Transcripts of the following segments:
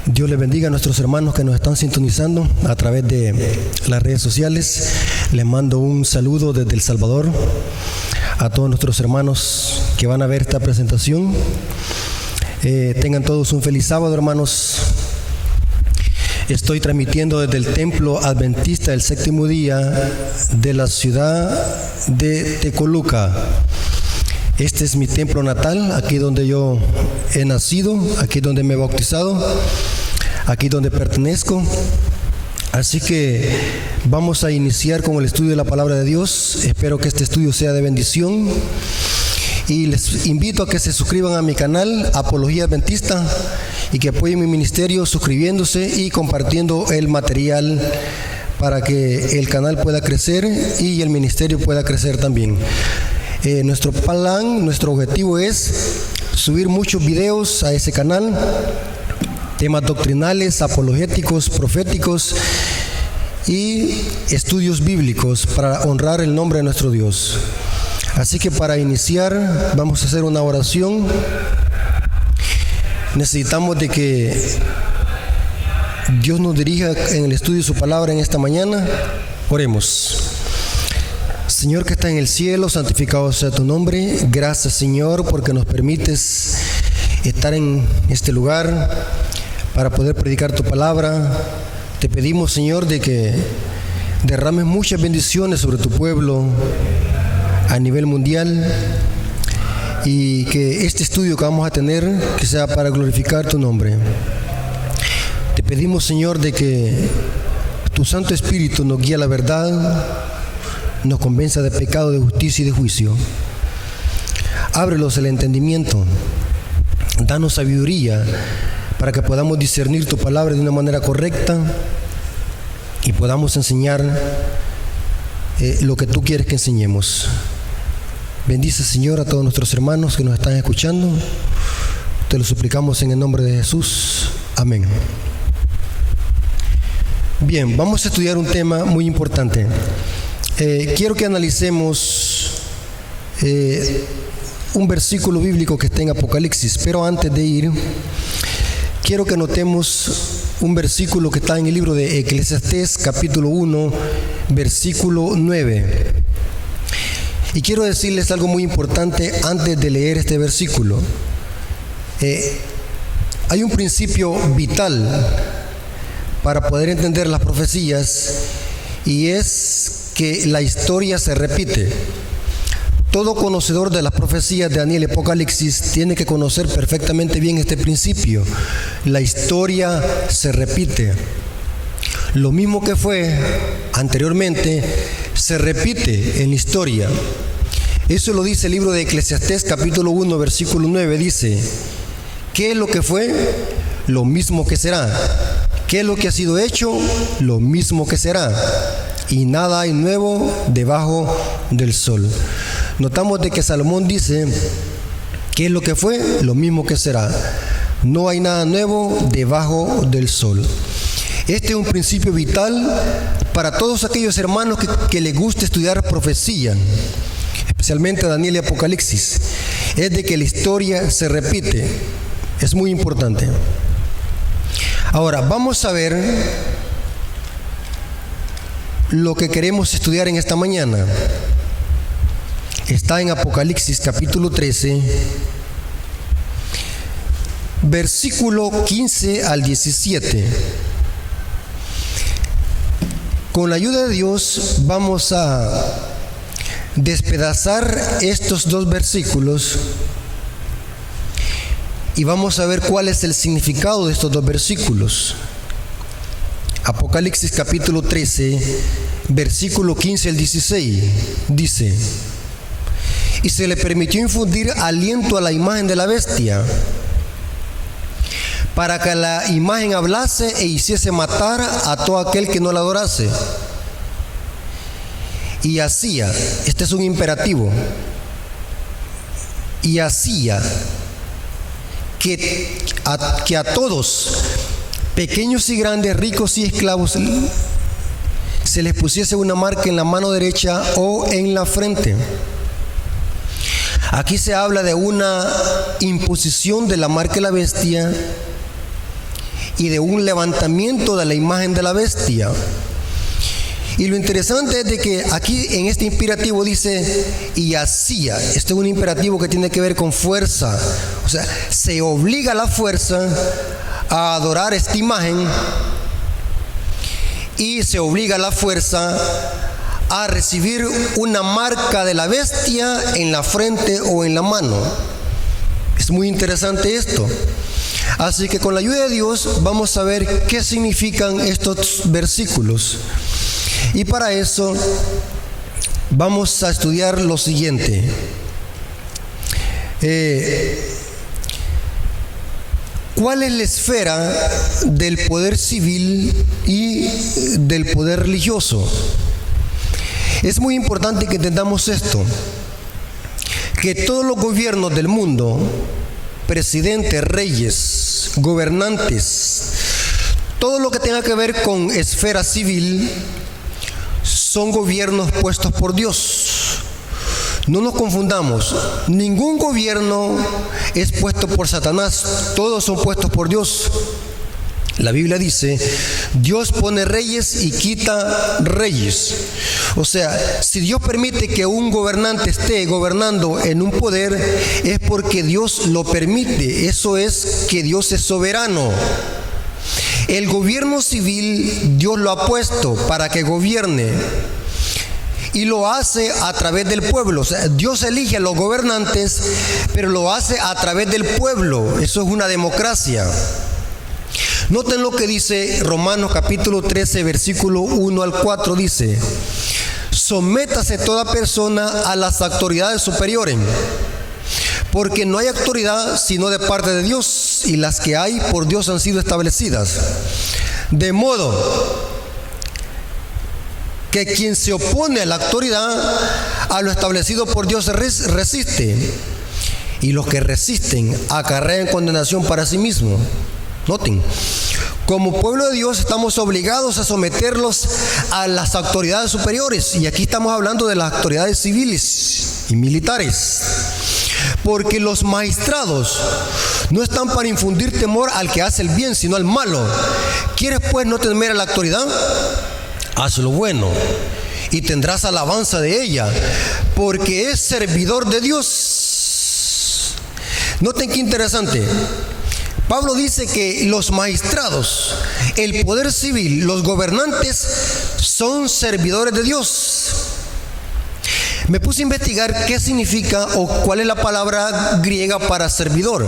Dios les bendiga a nuestros hermanos que nos están sintonizando a través de las redes sociales. Les mando un saludo desde El Salvador a todos nuestros hermanos que van a ver esta presentación. Tengan todos un feliz sábado, hermanos. Estoy transmitiendo desde el Templo Adventista del Séptimo Día de la ciudad de Tecoluca. Este es mi templo natal, aquí donde yo he nacido, aquí donde me he bautizado, aquí donde pertenezco. Así que vamos a iniciar con el estudio de la palabra de Dios. Espero que este estudio sea de bendición. Y les invito a que se suscriban a mi canal Apología Adventista y que apoyen mi ministerio suscribiéndose y compartiendo el material para que el canal pueda crecer y el ministerio pueda crecer también. Nuestro plan, nuestro objetivo es subir muchos videos a ese canal, temas doctrinales, apologéticos, proféticos y estudios bíblicos para honrar el nombre de nuestro Dios. Así que para iniciar vamos a hacer una oración. Necesitamos de que Dios nos dirija en el estudio de su palabra en esta mañana. Oremos. Señor que está en el cielo, santificado sea tu nombre. Gracias, Señor, porque nos permites estar en este lugar para poder predicar tu palabra. Te pedimos, Señor, de que derrames muchas bendiciones sobre tu pueblo a nivel mundial y que este estudio que vamos a tener que sea para glorificar tu nombre. Te pedimos, Señor, de que tu Santo Espíritu nos guíe a la verdad, nos convenza de pecado, de justicia y de juicio. Ábrelos el entendimiento, danos sabiduría para que podamos discernir tu palabra de una manera correcta y podamos enseñar lo que tú quieres que enseñemos. Bendice, Señor, a todos nuestros hermanos que nos están escuchando. Te lo suplicamos en el nombre de Jesús. Amén. Bien, vamos a estudiar un tema muy importante. Quiero que analicemos un versículo bíblico que está en Apocalipsis, pero antes de ir, quiero que notemos un versículo que está en el libro de Eclesiastés, capítulo 1, versículo 9. Y quiero decirles algo muy importante antes de leer este versículo. Hay un principio vital para poder entender las profecías y es que la historia se repite. Todo conocedor de las profecías de Daniel y Apocalipsis tiene que conocer perfectamente bien este principio. La historia se repite. Lo mismo que fue anteriormente se repite en la historia. Eso lo dice el libro de Eclesiastés capítulo 1 versículo 9. Dice: ¿qué es lo que fue? Lo mismo que será. ¿Qué es lo que ha sido hecho? Lo mismo que será. Y nada hay nuevo debajo del sol. Notamos de que Salomón dice: ¿qué es lo que fue? Lo mismo que será. No hay nada nuevo debajo del sol. Este es un principio vital para todos aquellos hermanos que les gusta estudiar profecía, especialmente Daniel y Apocalipsis. Es de que la historia se repite. Es muy importante. Ahora, vamos a ver lo que queremos estudiar en esta mañana. Está en Apocalipsis capítulo 13, versículo 15 al 17. Con la ayuda de Dios vamos a despedazar estos dos versículos y vamos a ver cuál es el significado de estos dos versículos. Apocalipsis capítulo 13, versículo 15 al 16, dice: y se le permitió infundir aliento a la imagen de la bestia, para que la imagen hablase e hiciese matar a todo aquel que no la adorase. Y hacía, este es un imperativo, y hacía que a todos, pequeños y grandes, ricos y esclavos, se les pusiese una marca en la mano derecha o en la frente. Aquí se habla de una imposición de la marca de la bestia y de un levantamiento de la imagen de la bestia. Y lo interesante es de que aquí en este imperativo dice, y hacía. Este es un imperativo que tiene que ver con fuerza. O sea, se obliga a la fuerza a adorar esta imagen y se obliga a la fuerza a recibir una marca de la bestia en la frente o en la mano. Es muy interesante esto. Así que con la ayuda de Dios vamos a ver qué significan estos versículos. Y para eso vamos a estudiar lo siguiente. ¿Cuál es la esfera del poder civil y del poder religioso? Es muy importante que entendamos esto, que todos los gobiernos del mundo, presidentes, reyes, gobernantes, todo lo que tenga que ver con esfera civil, son gobiernos puestos por Dios. No nos confundamos, ningún gobierno es puesto por Satanás, todos son puestos por Dios. La Biblia dice, Dios pone reyes y quita reyes. O sea, si Dios permite que un gobernante esté gobernando en un poder, es porque Dios lo permite. Eso es que Dios es soberano. El gobierno civil Dios lo ha puesto para que gobierne y lo hace a través del pueblo. O sea, Dios elige a los gobernantes, pero lo hace a través del pueblo. Eso es una democracia. Noten lo que dice Romanos capítulo 13, versículo 1 al 4, dice: sométase toda persona a las autoridades superiores, porque no hay autoridad sino de parte de Dios, y las que hay por Dios han sido establecidas. De modo que quien se opone a la autoridad, a lo establecido por Dios, resiste, y los que resisten acarrean condenación para sí mismos. Noten, como pueblo de Dios estamos obligados a someterlos a las autoridades superiores, y aquí estamos hablando de las autoridades civiles y militares, porque los magistrados no están para infundir temor al que hace el bien, sino al malo. ¿Quieres pues no temer a la autoridad? Haz lo bueno y tendrás alabanza de ella, porque es servidor de Dios. Noten qué interesante. Pablo dice que los magistrados, el poder civil, los gobernantes son servidores de Dios. Me puse a investigar qué significa o cuál es la palabra griega para servidor.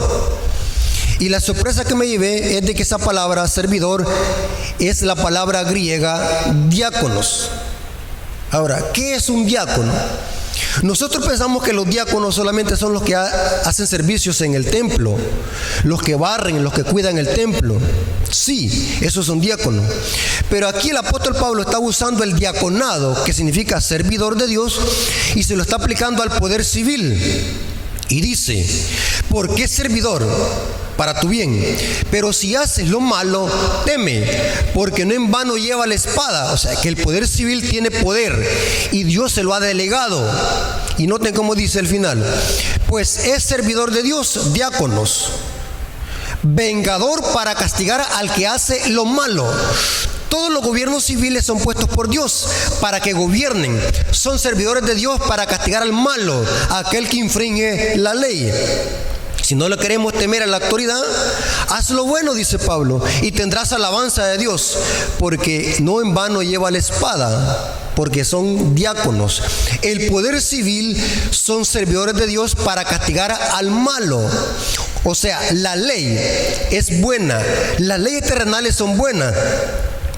Y la sorpresa que me llevé es de que esa palabra servidor es la palabra griega diáconos. Ahora, ¿qué es un diácono? Nosotros pensamos que los diáconos solamente son los que hacen servicios en el templo, los que barren, los que cuidan el templo. Sí, esos son diáconos. Pero aquí el apóstol Pablo está usando el diaconado, que significa servidor de Dios, y se lo está aplicando al poder civil. Y dice, ¿por qué servidor? Para tu bien. Pero si haces lo malo, teme, porque no en vano lleva la espada. O sea, que el poder civil tiene poder y Dios se lo ha delegado. Y noten cómo dice el final. Pues es servidor de Dios, diáconos, vengador para castigar al que hace lo malo. Todos los gobiernos civiles son puestos por Dios para que gobiernen. Son servidores de Dios para castigar al malo, a aquel que infringe la ley. Si no le queremos temer a la autoridad, haz lo bueno, dice Pablo, y tendrás alabanza de Dios, porque no en vano lleva la espada, porque son diáconos. El poder civil son servidores de Dios para castigar al malo. O sea, la ley es buena, las leyes terrenales son buenas,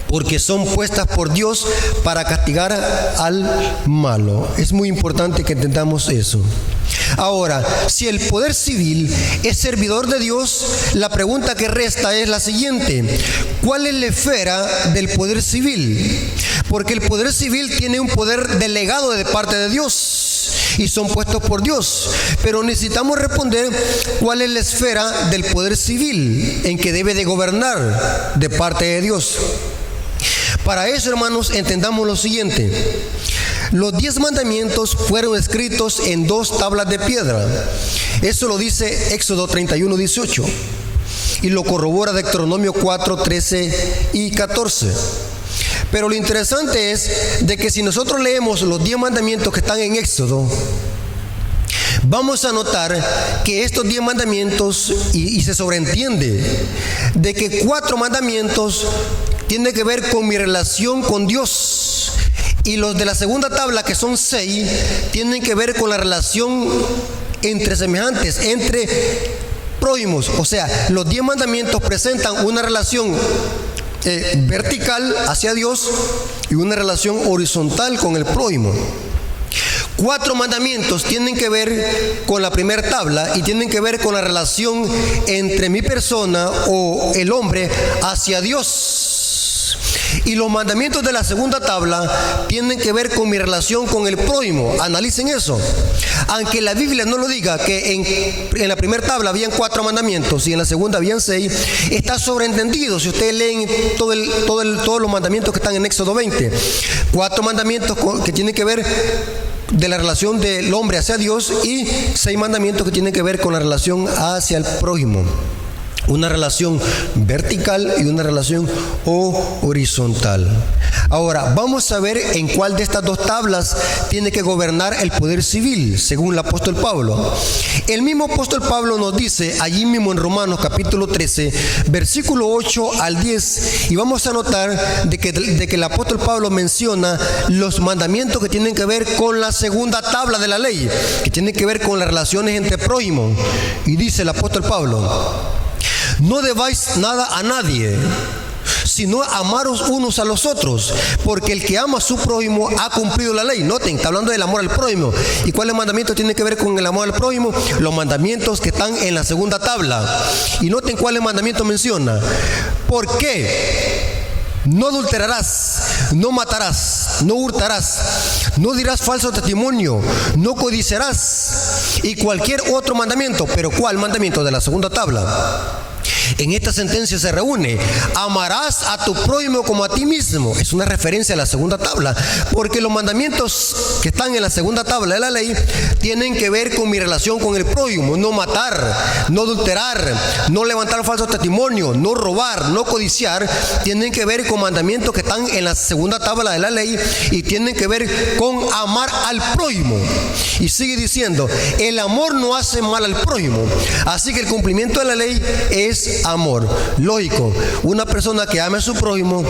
porque son puestas por Dios para castigar al malo. Es muy importante que entendamos eso. Ahora, si el poder civil es servidor de Dios, la pregunta que resta es la siguiente: ¿cuál es la esfera del poder civil? Porque el poder civil tiene un poder delegado de parte de Dios y son puestos por Dios, pero necesitamos responder cuál es la esfera del poder civil en que debe de gobernar de parte de Dios. Para eso, hermanos, entendamos lo siguiente. Los 10 mandamientos fueron escritos en 2 tablas de piedra. Eso lo dice Éxodo 31:18. Y lo corrobora Deuteronomio 4, 13 y 14. Pero lo interesante es de que si nosotros leemos los 10 mandamientos que están en Éxodo, vamos a notar que estos 10 mandamientos, y se sobreentiende de que 4 mandamientos tienen que ver con mi relación con Dios, y los de la segunda tabla, que son 6, tienen que ver con la relación entre semejantes, entre prójimos. O sea, los 10 mandamientos presentan una relación vertical hacia Dios y una relación horizontal con el prójimo. 4 mandamientos tienen que ver con la primera tabla y tienen que ver con la relación entre mi persona o el hombre hacia Dios. Y los mandamientos de la segunda tabla tienen que ver con mi relación con el prójimo. Analicen eso. Aunque la Biblia no lo diga, que en la primera tabla habían 4 mandamientos y en la segunda habían 6, está sobreentendido. Si ustedes leen todos los mandamientos que están en Éxodo 20, 4 mandamientos que tienen que ver de la relación del hombre hacia Dios y 6 mandamientos que tienen que ver con la relación hacia el prójimo. Una relación vertical y una relación horizontal. Ahora, vamos a ver en cuál de estas 2 tablas tiene que gobernar el poder civil, según el apóstol Pablo. El mismo apóstol Pablo nos dice, allí mismo en Romanos capítulo 13, versículo 8 al 10, y vamos a notar de que el apóstol Pablo menciona los mandamientos que tienen que ver con la segunda tabla de la ley, que tienen que ver con las relaciones entre prójimos. Y dice el apóstol Pablo: no debáis nada a nadie, sino amaros unos a los otros, porque el que ama a su prójimo ha cumplido la ley. Noten, está hablando del amor al prójimo. ¿Y cuáles mandamientos tienen que ver con el amor al prójimo? Los mandamientos que están en la segunda tabla. Y noten cuáles mandamientos menciona. ¿Por qué? No adulterarás, no matarás, no hurtarás, no dirás falso testimonio, no codiciarás, y cualquier otro mandamiento. ¿Pero cuál mandamiento de la segunda tabla? En esta sentencia se reúne: amarás a tu prójimo como a ti mismo. Es una referencia a la segunda tabla, porque los mandamientos que están en la segunda tabla de la ley tienen que ver con mi relación con el prójimo. No matar, no adulterar, no levantar falso testimonio, no robar, no codiciar. Tienen que ver con mandamientos que están en la segunda tabla de la ley y tienen que ver con amar al prójimo. Y sigue diciendo: el amor no hace mal al prójimo. Así que el cumplimiento de la ley es amor. Lógico, una persona que ame a su prójimo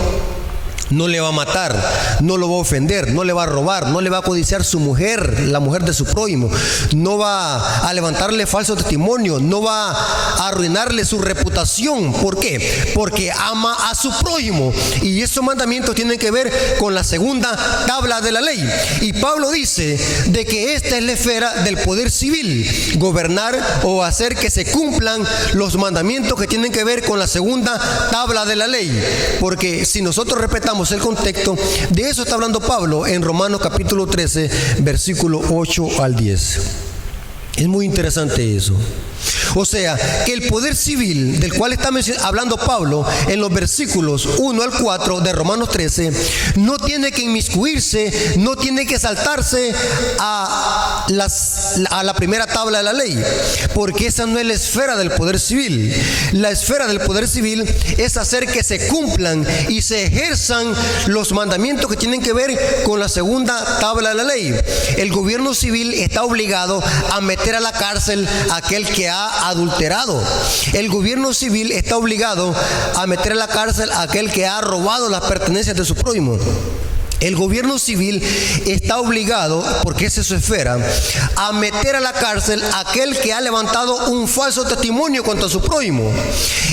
no le va a matar, no lo va a ofender, no le va a robar, no le va a codiciar su mujer, la mujer de su prójimo, no va a levantarle falso testimonio, no va a arruinarle su reputación. ¿Por qué? Porque ama a su prójimo. Y esos mandamientos tienen que ver con la segunda tabla de la ley. Y Pablo dice de que esta es la esfera del poder civil: gobernar o hacer que se cumplan los mandamientos que tienen que ver con la segunda tabla de la ley. Porque si nosotros respetamos el contexto, de eso está hablando Pablo en Romanos capítulo 13, versículo 8 al 10. Es muy interesante eso. O sea, que el poder civil del cual está hablando Pablo en los versículos 1 al 4 de Romanos 13 no tiene que inmiscuirse, no tiene que saltarse a la primera tabla de la ley, porque esa no es la esfera del poder civil. La esfera del poder civil es hacer que se cumplan y se ejerzan los mandamientos que tienen que ver con la segunda tabla de la ley. El gobierno civil está obligado a meter a la cárcel a aquel que ha adulterado. El gobierno civil está obligado a meter a la cárcel a aquel que ha robado las pertenencias de su prójimo. El gobierno civil está obligado, porque esa es su esfera, a meter a la cárcel a aquel que ha levantado un falso testimonio contra su prójimo.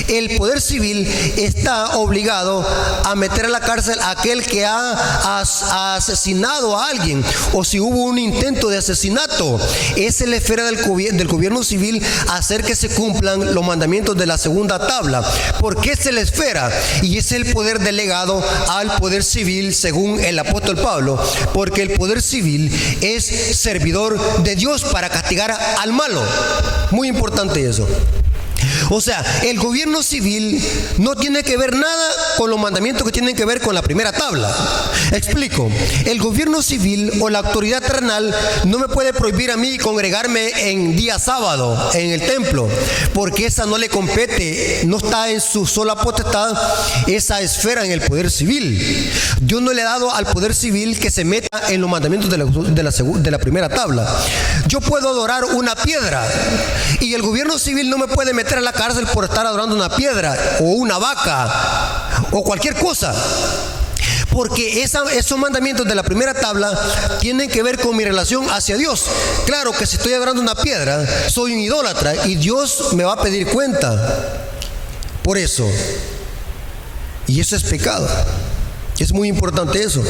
El poder civil está obligado a meter a la cárcel a aquel que ha asesinado a alguien, o si hubo un intento de asesinato. Esa es la esfera del gobierno civil, hacer que se cumplan los mandamientos de la segunda tabla, porque esa es la esfera y ese es el poder delegado al poder civil según el apóstol Pablo, porque el poder civil es servidor de Dios para castigar al malo. Muy importante eso. O sea, el gobierno civil no tiene que ver nada con los mandamientos que tienen que ver con la primera tabla. Explico. El gobierno civil o la autoridad terrenal no me puede prohibir a mí congregarme en día sábado en el templo, porque esa no le compete, no está en su sola potestad esa esfera en el poder civil. Dios no le ha dado al poder civil que se meta en los mandamientos de la primera tabla. Yo puedo adorar una piedra y el gobierno civil no me puede meter a la cárcel por estar adorando una piedra o una vaca o cualquier cosa, porque esos mandamientos de la primera tabla tienen que ver con mi relación hacia Dios. Claro que si estoy adorando una piedra, soy un idólatra y Dios me va a pedir cuenta por eso, y eso es pecado. Es muy importante eso.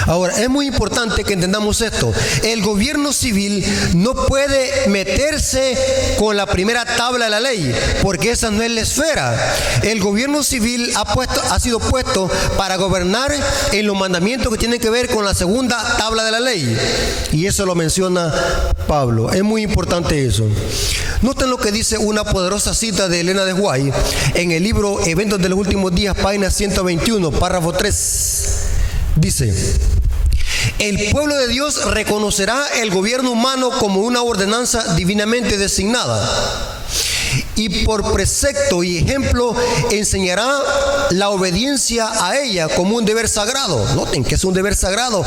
Ahora, es muy importante que entendamos esto. El gobierno civil no puede meterse con la primera tabla de la ley, porque esa no es la esfera. El gobierno civil ha sido puesto para gobernar en los mandamientos que tienen que ver con la segunda tabla de la ley. Y eso lo menciona Pablo. Es muy importante eso. Noten lo que dice una poderosa cita de Elena de White en el libro Eventos de los Últimos Días, página 121, párrafo 3. Dice: el pueblo de Dios reconocerá el gobierno humano como una ordenanza divinamente designada y por precepto y ejemplo enseñará la obediencia a ella como un deber sagrado. Noten que es un deber sagrado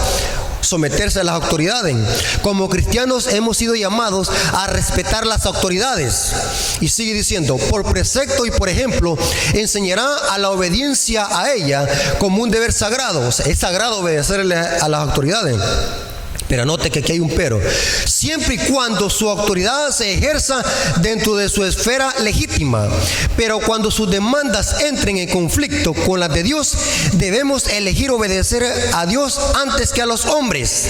someterse a las autoridades. Como cristianos hemos sido llamados a respetar las autoridades. Y sigue diciendo, por precepto y por ejemplo, enseñará a la obediencia a ella como un deber sagrado. O sea, es sagrado obedecerle a las autoridades. Pero note que aquí hay un pero. Siempre y cuando su autoridad se ejerza dentro de su esfera legítima. Pero cuando sus demandas entren en conflicto con las de Dios, debemos elegir obedecer a Dios antes que a los hombres.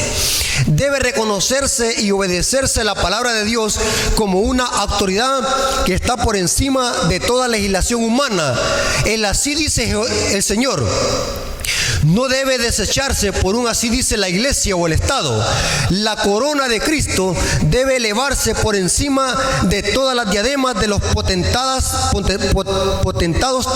Debe reconocerse y obedecerse la palabra de Dios como una autoridad que está por encima de toda legislación humana. Así dice el Señor. No debe desecharse por un así dice la iglesia o el Estado. La corona de Cristo debe elevarse por encima de todas las diademas de los potentados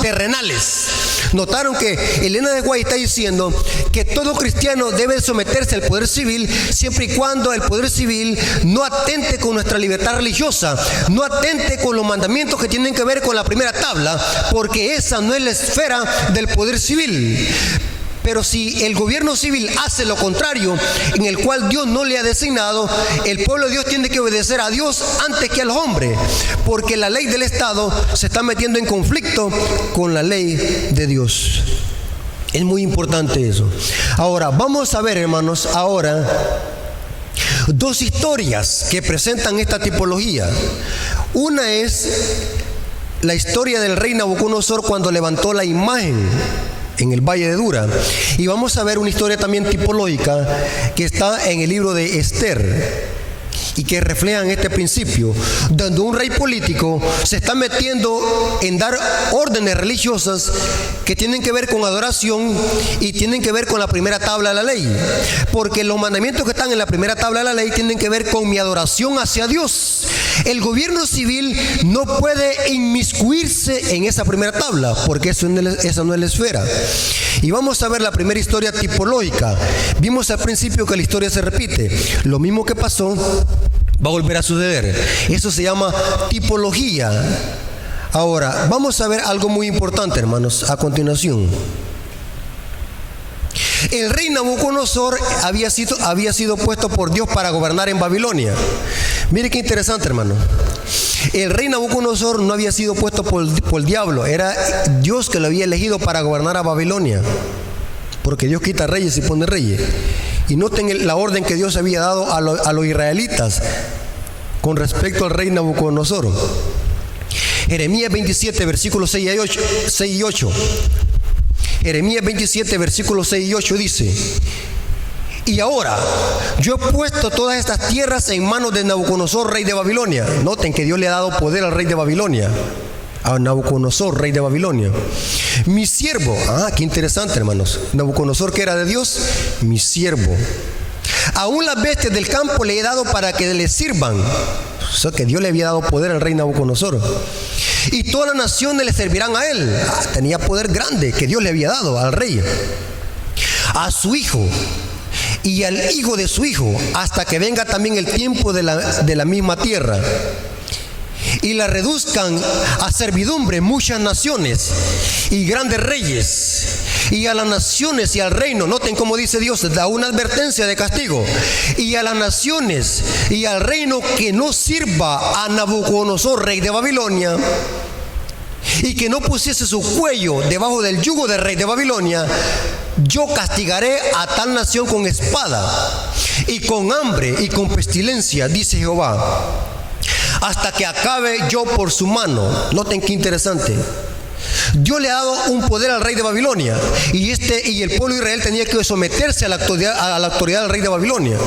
terrenales. Notaron que Elena de White está diciendo que todo cristiano debe someterse al poder civil siempre y cuando el poder civil no atente con nuestra libertad religiosa, no atente con los mandamientos que tienen que ver con la primera tabla, porque esa no es la esfera del poder civil. Pero si el gobierno civil hace lo contrario, en el cual Dios no le ha designado, el pueblo de Dios tiene que obedecer a Dios antes que a los hombres, porque la ley del Estado se está metiendo en conflicto con la ley de Dios. Es muy importante eso. Ahora, vamos a ver, hermanos, dos historias que presentan esta tipología. Una es la historia del rey Nabucodonosor cuando levantó la imagen en el Valle de Dura. Y vamos a ver una historia también tipológica que está en el libro de Esther y que reflejan este principio, donde un rey político se está metiendo en dar órdenes religiosas que tienen que ver con adoración y tienen que ver con la primera tabla de la ley, porque los mandamientos que están en la primera tabla de la ley tienen que ver con mi adoración hacia Dios. El gobierno civil no puede inmiscuirse en esa primera tabla, porque esa no es la esfera. Y vamos a ver la primera historia tipológica. Vimos al principio que la historia se repite. Lo mismo que pasó va a volver a suceder. Eso se llama tipología. Ahora, vamos a ver algo muy importante, hermanos, a continuación. El rey Nabucodonosor había sido puesto por Dios para gobernar en Babilonia. Mire qué interesante, hermano. El rey Nabucodonosor no había sido puesto por el diablo, era Dios que lo había elegido para gobernar a Babilonia, porque Dios quita reyes y pone reyes. Y noten la orden que Dios había dado a los israelitas con respecto al rey Nabucodonosor. Jeremías 27, versículos 6 y 8. Jeremías 27, versículos 6 y 8 dice: y ahora yo he puesto todas estas tierras en manos de Nabucodonosor, rey de Babilonia. Noten que Dios le ha dado poder al rey de Babilonia, a Nabucodonosor, rey de Babilonia. Mi siervo, qué interesante, hermanos. Nabucodonosor, que era de Dios, mi siervo. Aún las bestias del campo le he dado para que le sirvan. O sea, que Dios le había dado poder al rey Nabucodonosor. Y todas las naciones le servirán a él. Tenía poder grande que Dios le había dado al rey, a su hijo y al hijo de su hijo, hasta que venga también el tiempo de la misma tierra, y la reduzcan a servidumbre muchas naciones y grandes reyes. Y a las naciones y al reino, noten cómo dice Dios, da una advertencia de castigo. Y a las naciones y al reino que no sirva a Nabucodonosor, rey de Babilonia, y que no pusiese su cuello debajo del yugo del rey de Babilonia, yo castigaré a tal nación con espada y con hambre y con pestilencia, dice Jehová, hasta que acabe yo por su mano. Noten qué interesante. Dios le ha dado un poder al rey de Babilonia, y el pueblo de Israel tenía que someterse a la autoridad del rey de Babilonia.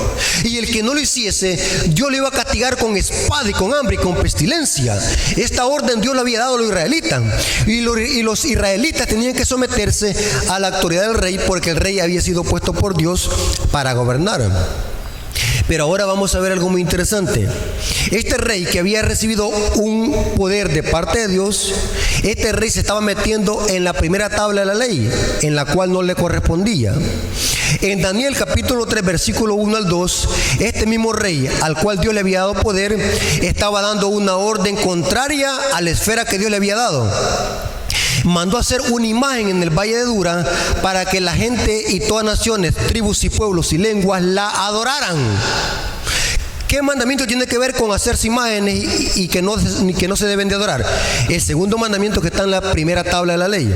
Y el que no lo hiciese, Dios le iba a castigar con espada y con hambre y con pestilencia. Esta orden Dios la había dado a los israelitas, y los israelitas tenían que someterse a la autoridad del rey, porque el rey había sido puesto por Dios para gobernar. Pero ahora vamos a ver algo muy interesante. Este rey que había recibido un poder de parte de Dios, este rey se estaba metiendo en la primera tabla de la ley, en la cual no le correspondía. En Daniel capítulo 3, versículo 1 al 2, este mismo rey, al cual Dios le había dado poder, estaba dando una orden contraria a la esfera que Dios le había dado. Mandó hacer una imagen en el valle de Dura para que la gente y todas naciones, tribus y pueblos y lenguas la adoraran. ¿Qué mandamiento tiene que ver con hacerse imágenes y que no se deben de adorar? El segundo mandamiento que está en la primera tabla de la ley.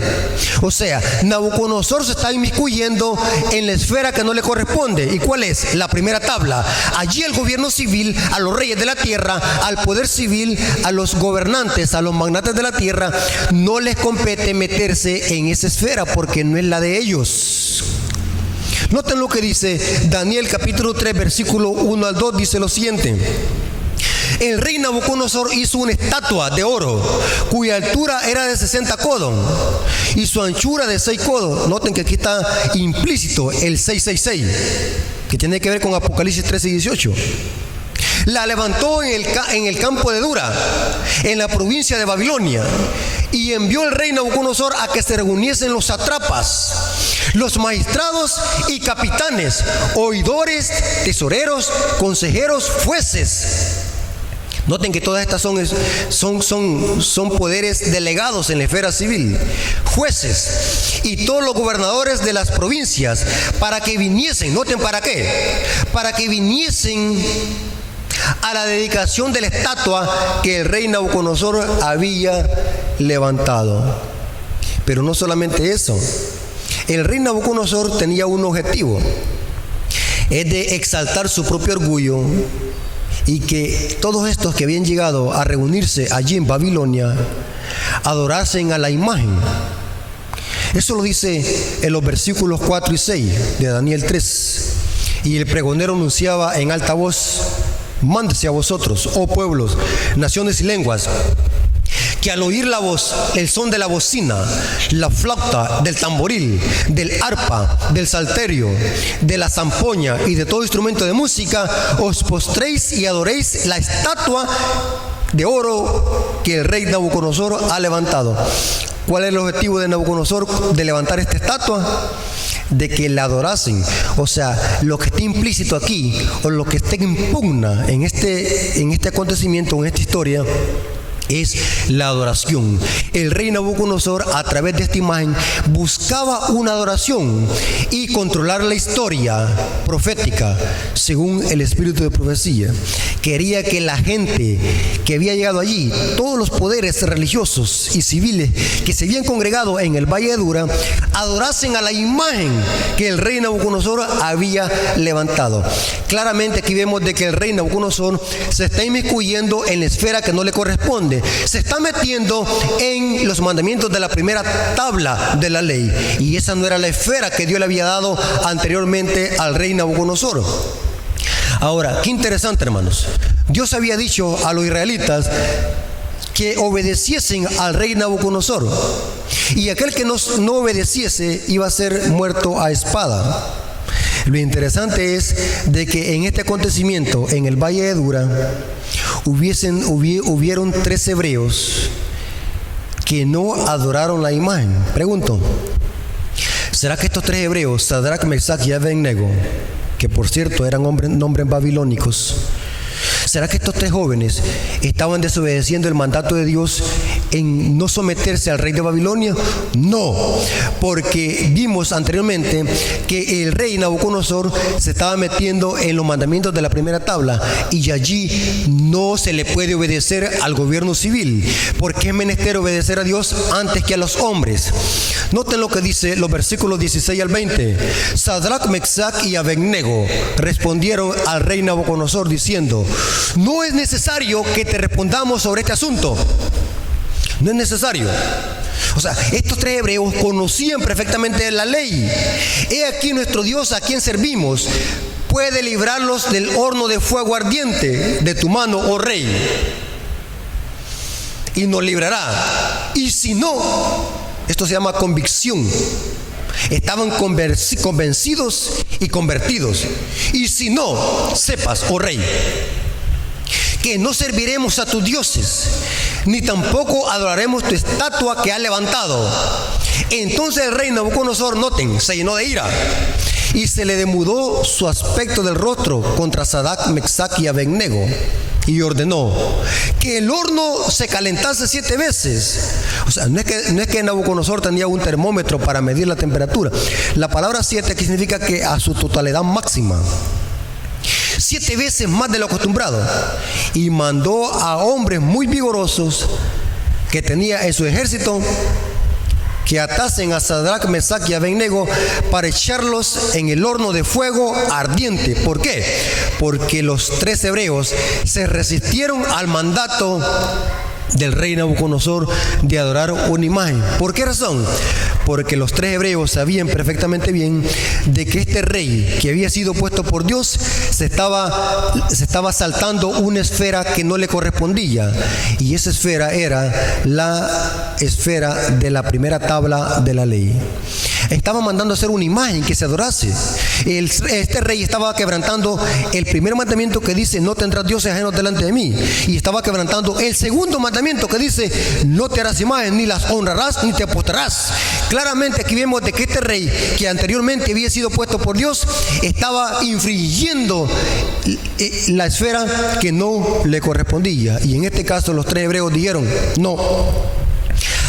O sea, Nabucodonosor se está inmiscuyendo en la esfera que no le corresponde. ¿Y cuál es? La primera tabla. Allí el gobierno civil, a los reyes de la tierra, al poder civil, a los gobernantes, a los magnates de la tierra, no les compete meterse en esa esfera porque no es la de ellos. Noten lo que dice Daniel capítulo 3, versículo 1 al 2, dice lo siguiente. El rey Nabucodonosor hizo una estatua de oro, cuya altura era de 60 codos y su anchura de 6 codos. Noten que aquí está implícito el 666, que tiene que ver con Apocalipsis 13 y 18. La levantó en el campo de Dura, en la provincia de Babilonia, y envió el rey Nabucodonosor a que se reuniesen los sátrapas, los magistrados y capitanes, oidores, tesoreros, consejeros, jueces. Noten que todas estas son poderes delegados en la esfera civil. Jueces y todos los gobernadores de las provincias, para que viniesen. Noten para qué. Para que viniesen a la dedicación de la estatua que el rey Nabucodonosor había levantado. Pero no solamente eso. El rey Nabucodonosor tenía un objetivo, es de exaltar su propio orgullo, y que todos estos que habían llegado a reunirse allí en Babilonia adorasen a la imagen. Eso lo dice en los versículos 4 y 6 de Daniel 3. Y el pregonero anunciaba en alta voz: mándese a vosotros, oh pueblos, naciones y lenguas, que al oír la voz, el son de la bocina, la flauta, del tamboril, del arpa, del salterio, de la zampoña y de todo instrumento de música, os postréis y adoréis la estatua de oro que el rey Nabucodonosor ha levantado. ¿Cuál es el objetivo de Nabucodonosor de levantar esta estatua? De que la adorasen. O sea, lo que está implícito aquí, o lo que está en pugna en este acontecimiento, en esta historia, es la adoración. El rey Nabucodonosor, a través de esta imagen, buscaba una adoración y controlar la historia profética según el espíritu de profecía. Quería que la gente que había llegado allí, todos los poderes religiosos y civiles que se habían congregado en el Valle de Dura, adorasen a la imagen que el rey Nabucodonosor había levantado. Claramente aquí vemos de que el rey Nabucodonosor se está inmiscuyendo en la esfera que no le corresponde. Se está metiendo en los mandamientos de la primera tabla de la ley, y esa no era la esfera que Dios le había dado anteriormente al rey Nabucodonosor. Ahora, qué interesante, hermanos. Dios había dicho a los israelitas que obedeciesen al rey Nabucodonosor, y aquel que no obedeciese iba a ser muerto a espada. Lo interesante es de que en este acontecimiento en el Valle de Dura hubieron 3 hebreos que no adoraron la imagen. Pregunto, ¿será que estos 3 hebreos, Sadrach, Mesach y Abednego, que por cierto eran nombres babilónicos, ¿será que estos 3 jóvenes estaban desobedeciendo el mandato de Dios en no someterse al rey de Babilonia? No, porque vimos anteriormente que el rey Nabucodonosor se estaba metiendo en los mandamientos de la primera tabla y allí no se le puede obedecer al gobierno civil, porque es menester obedecer a Dios antes que a los hombres. Noten lo que dice los versículos 16 al 20. Sadrach, Mesach y Abednego respondieron al rey Nabucodonosor diciendo: no es necesario que te respondamos sobre este asunto. No es necesario. O sea, estos 3 hebreos conocían perfectamente la ley. He aquí nuestro Dios a quien servimos puede librarlos del horno de fuego ardiente de tu mano, oh rey, y nos librará. Y si no, esto se llama convicción. Estaban convencidos y convertidos. Y si no, sepas, oh rey, que no serviremos a tus dioses, ni tampoco adoraremos tu estatua que has levantado. Entonces el rey Nabucodonosor, noten, se llenó de ira y se le demudó su aspecto del rostro contra Sadrach, Mesach y Abednego, y ordenó que el horno se calentase 7 veces. O sea, no es que Nabucodonosor tenía un termómetro para medir la temperatura. La palabra 7 aquí significa que a su totalidad máxima, 7 veces más de lo acostumbrado, y mandó a hombres muy vigorosos que tenía en su ejército que atasen a Sadrach, Mesach y Abednego para echarlos en el horno de fuego ardiente. ¿Por qué? Porque los 3 hebreos se resistieron al mandato del rey Nabucodonosor de adorar una imagen. ¿Por qué razón? Porque los 3 hebreos sabían perfectamente bien de que este rey que había sido puesto por Dios se estaba saltando una esfera que no le correspondía, y esa esfera era la esfera de la primera tabla de la ley. Estaba mandando a hacer una imagen que se adorase. Este rey estaba quebrantando el primer mandamiento que dice: no tendrás dioses ajenos delante de mí, y estaba quebrantando el segundo mandamiento que dice: no te harás imagen, ni las honrarás, ni te postrarás. Claramente aquí vemos de que este rey, que anteriormente había sido puesto por Dios, estaba infringiendo la esfera que no le correspondía. Y en este caso los 3 hebreos dijeron: no,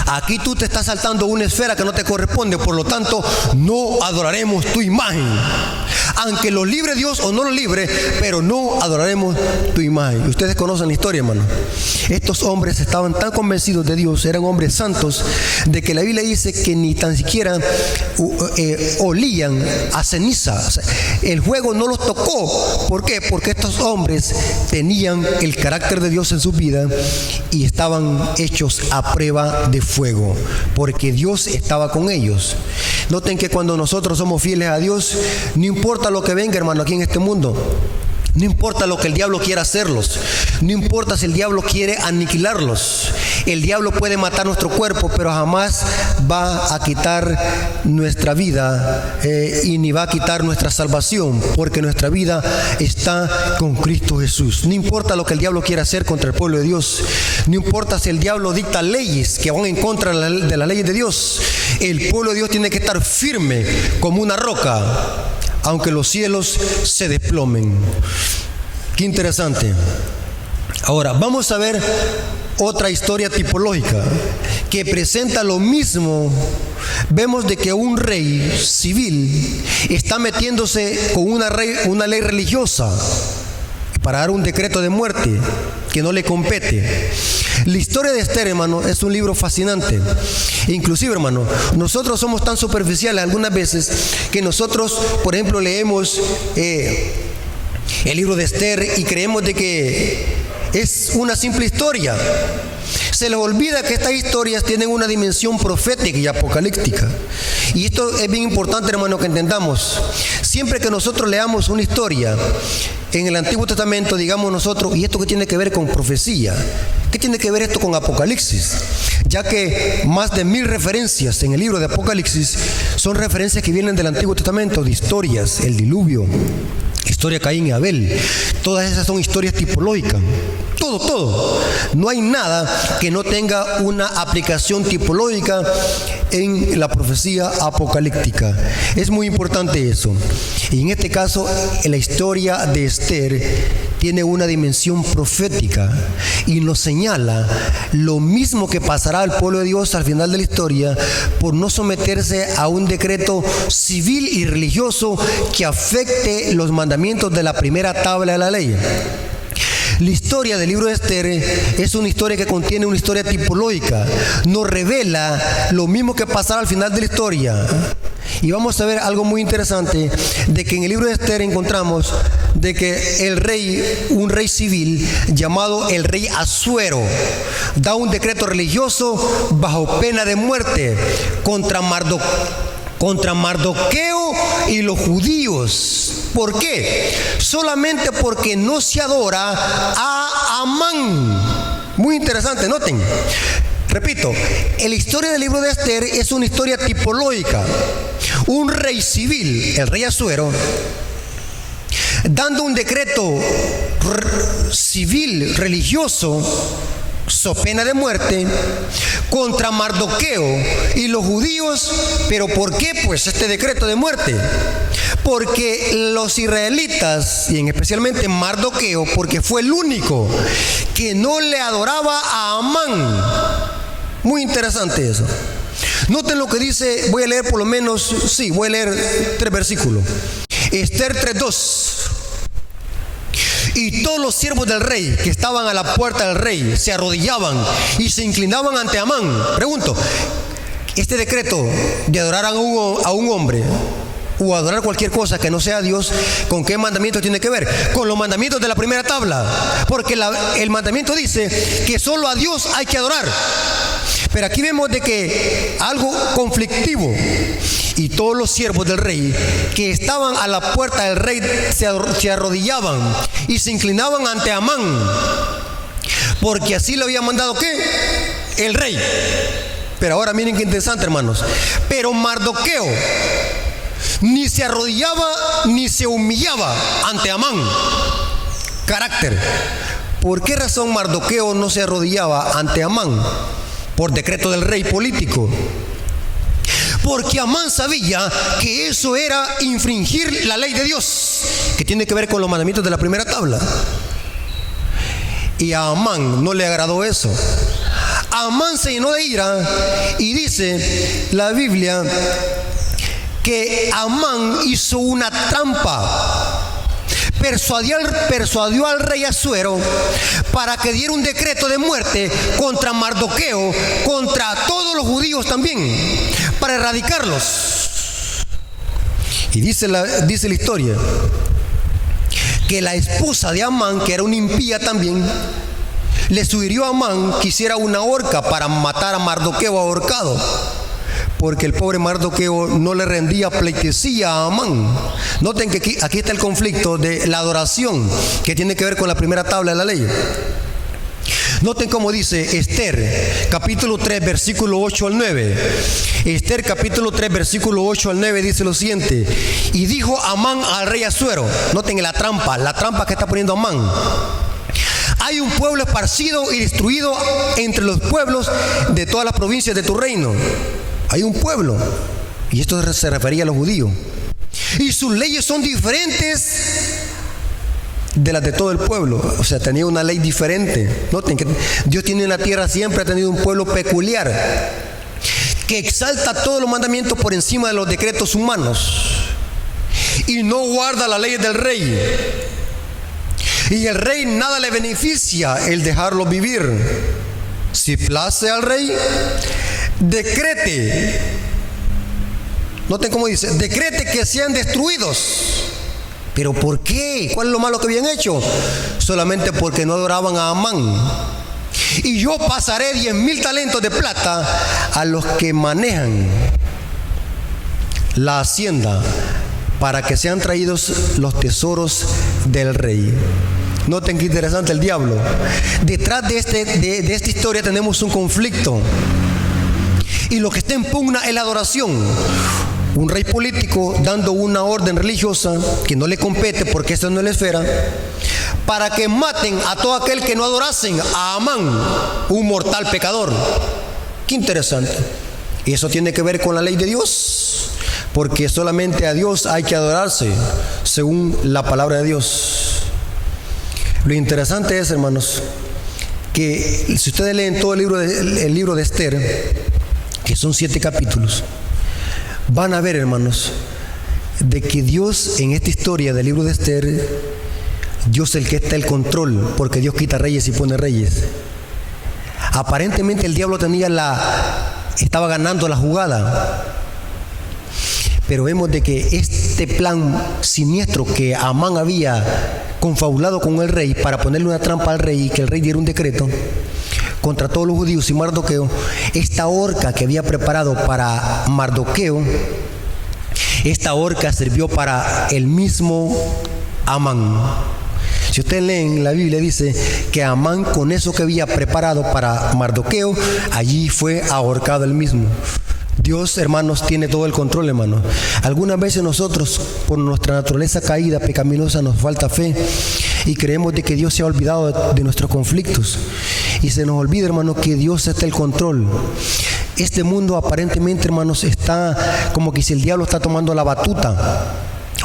aquí tú te estás saltando una esfera que no te corresponde, por lo tanto no adoraremos tu imagen. Aunque lo libre Dios o no lo libre, pero no adoraremos tu imagen. Y ustedes conocen la historia, hermano. Estos hombres estaban tan convencidos de Dios, eran hombres santos, de que la Biblia dice que ni tan siquiera olían a ceniza. O sea, el fuego no los tocó. ¿Por qué? Porque estos hombres tenían el carácter de Dios en su vida y estaban hechos a prueba de fuego, porque Dios estaba con ellos. Noten que cuando nosotros somos fieles a Dios, no importa lo que venga, hermano, aquí en este mundo, no importa lo que el diablo quiera hacerlos, no importa si el diablo quiere aniquilarlos. El diablo puede matar nuestro cuerpo, pero jamás va a quitar nuestra vida y ni va a quitar nuestra salvación, porque nuestra vida está con Cristo Jesús. No importa lo que el diablo quiera hacer contra el pueblo de Dios, no importa si el diablo dicta leyes que van en contra de la ley de Dios, el pueblo de Dios tiene que estar firme como una roca, aunque los cielos se desplomen. Qué interesante. Ahora vamos a ver otra historia tipológica que presenta lo mismo. Vemos de que un rey civil está metiéndose con una ley religiosa para dar un decreto de muerte que no le compete. La historia de Esther, hermano, es un libro fascinante. Inclusive, hermano, nosotros somos tan superficiales algunas veces que nosotros, por ejemplo, leemos el libro de Esther y creemos de que es una simple historia. Se les olvida que estas historias tienen una dimensión profética y apocalíptica. Y esto es bien importante, hermano, que entendamos. Siempre que nosotros leamos una historia en el Antiguo Testamento, digamos nosotros, ¿y esto qué tiene que ver con profecía? ¿Qué tiene que ver esto con Apocalipsis? Ya que más de 1000 referencias en el libro de Apocalipsis son referencias que vienen del Antiguo Testamento, de historias, el diluvio, historia de Caín y Abel. Todas esas son historias tipológicas. Todo. No hay nada que no tenga una aplicación tipológica en la profecía apocalíptica. Es muy importante eso. Y en este caso, la historia de Esther tiene una dimensión profética y nos señala lo mismo que pasará al pueblo de Dios al final de la historia por no someterse a un decreto civil y religioso que afecte los mandamientos de la primera tabla de la ley. La historia del libro de Esther es una historia que contiene una historia tipológica. Nos revela lo mismo que pasará al final de la historia. Y vamos a ver algo muy interesante, de que en el libro de Esther encontramos de que un rey civil llamado el rey Asuero, da un decreto religioso bajo pena de muerte contra Mardoqueo y los judíos. ¿Por qué? Solamente porque no se adora a Amán. Muy interesante, noten. Repito, la historia del libro de Esther es una historia tipológica. Un rey civil, el rey Asuero, dando un decreto civil religioso, so pena de muerte, contra Mardoqueo y los judíos. ¿Pero por qué pues este decreto de muerte? Porque los israelitas, y en especialmente Mardoqueo, porque fue el único que no le adoraba a Amán. Muy interesante eso. Noten lo que dice, voy a leer 3 versículos. Esther 3:2. Y todos los siervos del rey que estaban a la puerta del rey se arrodillaban y se inclinaban ante Amán. Pregunto, este decreto de adorar a un hombre o adorar cualquier cosa que no sea Dios, ¿con qué mandamiento tiene que ver? Con los mandamientos de la primera tabla, porque el mandamiento dice que solo a Dios hay que adorar. Pero aquí vemos de que algo conflictivo. Y todos los siervos del rey que estaban a la puerta del rey se arrodillaban y se inclinaban ante Amán, porque así lo había mandado ¿qué? El rey. Pero ahora miren qué interesante, hermanos. Pero Mardoqueo ni se arrodillaba ni se humillaba ante Amán. Carácter. ¿Por qué razón Mardoqueo no se arrodillaba ante Amán? Por decreto del rey político. Porque Amán sabía que eso era infringir la ley de Dios, que tiene que ver con los mandamientos de la primera tabla. Y a Amán no le agradó eso. Amán se llenó de ira y dice la Biblia que Amán hizo una trampa. Persuadió al rey Asuero para que diera un decreto de muerte contra Mardoqueo, contra todos los judíos también, para erradicarlos. Y dice la historia que la esposa de Amán, que era una impía también, le sugirió a Amán que hiciera una horca para matar a Mardoqueo ahorcado, porque el pobre Mardoqueo no le rendía pleitesía a Amán. Noten que aquí está el conflicto de la adoración, que tiene que ver con la primera tabla de la ley. Noten cómo dice Esther, capítulo 3, versículo 8 al 9. Esther, capítulo 3, versículo 8 al 9, dice lo siguiente. Y dijo Amán al rey Asuero, noten la trampa que está poniendo Amán. Hay un pueblo esparcido y destruido entre los pueblos de todas las provincias de tu reino. Hay un pueblo, y esto se refería a los judíos, y sus leyes son diferentes de las de todo el pueblo. O sea, tenía una ley diferente. Noten que Dios tiene en la tierra, siempre ha tenido un pueblo peculiar que exalta todos los mandamientos por encima de los decretos humanos y no guarda las leyes del rey. Y el rey nada le beneficia el dejarlo vivir. Si place al rey, decrete. Noten cómo dice, decrete que sean destruidos. ¿Pero por qué? ¿Cuál es lo malo que habían hecho? Solamente porque no adoraban a Amán. Y yo pasaré 10,000 talentos de plata a los que manejan la hacienda para que sean traídos los tesoros del rey. Noten qué interesante el diablo. Detrás de esta historia tenemos un conflicto. Y lo que está en pugna es la adoración. Un rey político dando una orden religiosa que no le compete, porque esta no es la esfera, para que maten a todo aquel que no adorasen a Amán, un mortal pecador. Qué interesante. Y eso tiene que ver con la ley de Dios, porque solamente a Dios hay que adorarse según la palabra de Dios. Lo interesante es, hermanos, que si ustedes leen todo el libro de Esther, que son 7 capítulos, van a ver, hermanos, de que Dios en esta historia del libro de Esther, Dios es el que está el control, porque Dios quita reyes y pone reyes. Aparentemente el diablo estaba ganando la jugada, pero vemos de que este plan siniestro que Amán había confabulado con el rey para ponerle una trampa al rey y que el rey diera un decreto contra todos los judíos y Mardoqueo, esta horca que había preparado para Mardoqueo, esta horca sirvió para el mismo Amán. Si ustedes leen la Biblia, dice que Amán, con eso que había preparado para Mardoqueo, allí fue ahorcado él mismo. Dios, hermanos, tiene todo el control, hermanos. Algunas veces nosotros, por nuestra naturaleza caída, pecaminosa, nos falta fe y creemos de que Dios se ha olvidado de nuestros conflictos. Y se nos olvida, hermanos, que Dios está el control. Este mundo aparentemente, hermanos, está como que si el diablo está tomando la batuta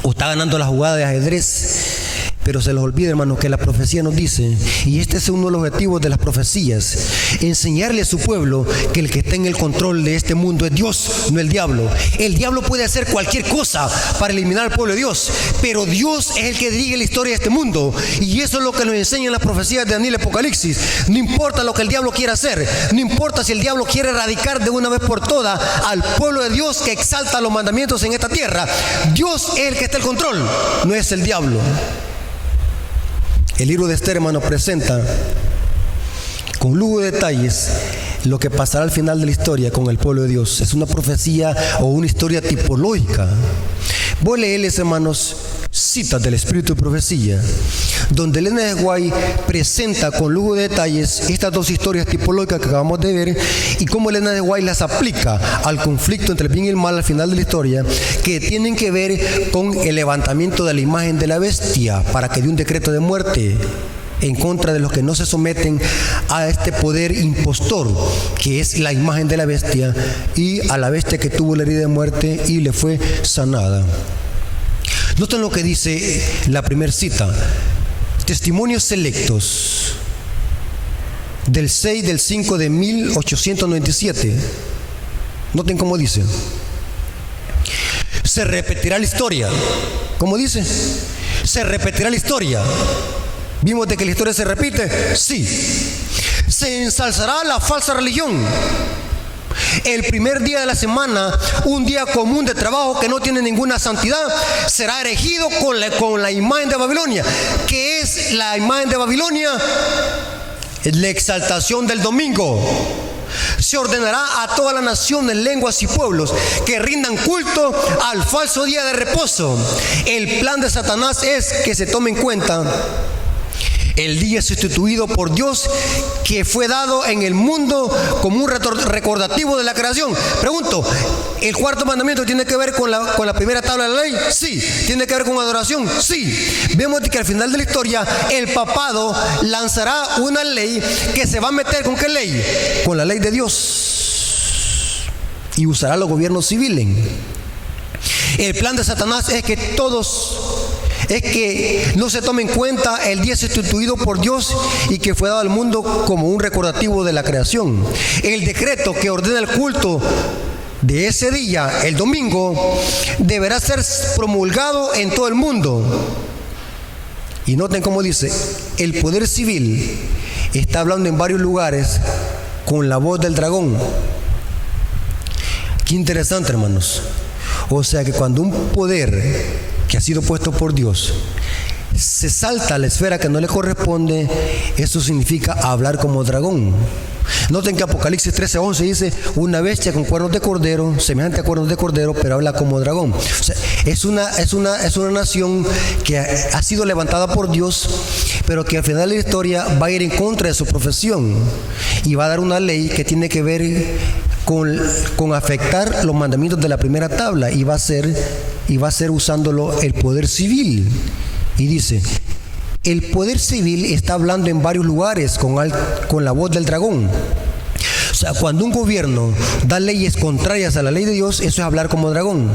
o está ganando la jugada de ajedrez. Pero se les olvida, hermanos, que la profecía nos dice, y este es uno de los objetivos de las profecías, enseñarle a su pueblo que el que está en el control de este mundo es Dios, no el diablo. El diablo puede hacer cualquier cosa para eliminar al pueblo de Dios, pero Dios es el que dirige la historia de este mundo, y eso es lo que nos enseñan las profecías de Daniel y Apocalipsis. No importa lo que el diablo quiera hacer, no importa si el diablo quiere erradicar de una vez por todas al pueblo de Dios que exalta los mandamientos en esta tierra, Dios es el que está en el control, no es el diablo. El libro de Esther, hermano, presenta con lujo de detalles lo que pasará al final de la historia con el pueblo de Dios. Es una profecía o una historia tipológica. Voy a leerles, hermanos, citas del Espíritu de Profecía, donde Elena de White presenta con lujo de detalles estas dos historias tipológicas que acabamos de ver y cómo Elena de White las aplica al conflicto entre el bien y el mal al final de la historia, que tienen que ver con el levantamiento de la imagen de la bestia para que dé un decreto de muerte en contra de los que no se someten a este poder impostor que es la imagen de la bestia, y a la bestia que tuvo la herida de muerte y le fue sanada. Noten lo que dice la primera cita: testimonios selectos del 6 del 5 de 1897. Noten cómo dice: se repetirá la historia. ¿Cómo dice? Se repetirá la historia. ¿Vimos de que la historia se repite? Sí. Se ensalzará la falsa religión. El primer día de la semana, un día común de trabajo que no tiene ninguna santidad, será erigido con la imagen de Babilonia. ¿Qué es la imagen de Babilonia? Es la exaltación del domingo. Se ordenará a todas las naciones, lenguas y pueblos que rindan culto al falso día de reposo. El plan de Satanás es que se tome en cuenta el día sustituido por Dios que fue dado en el mundo como un recordativo de la creación. Pregunto, ¿el cuarto mandamiento tiene que ver con la primera tabla de la ley? Sí. ¿Tiene que ver con adoración? Sí. Vemos que al final de la historia el papado lanzará una ley que se va a meter ¿con qué ley? Con la ley de Dios, y usará los gobiernos civiles. El plan de Satanás es que no se tome en cuenta el día sustituido por Dios y que fue dado al mundo como un recordativo de la creación. El decreto que ordena el culto de ese día, el domingo, deberá ser promulgado en todo el mundo. Y noten cómo dice: el poder civil está hablando en varios lugares con la voz del dragón. Qué interesante, hermanos. O sea que cuando un poder que ha sido puesto por Dios se salta a la esfera que no le corresponde, eso significa hablar como dragón. Noten que Apocalipsis 13:11 dice: una bestia con cuernos de cordero, semejante a cuernos de cordero, pero habla como dragón. O sea, es una nación que ha sido levantada por Dios, pero que al final de la historia va a ir en contra de su profesión y va a dar una ley que tiene que ver con afectar los mandamientos de la primera tabla, y va a ser usándolo el poder civil. Y dice: El poder civil está hablando en varios lugares con la voz del dragón. O sea, cuando un gobierno da leyes contrarias a la ley de Dios, eso es hablar como dragón.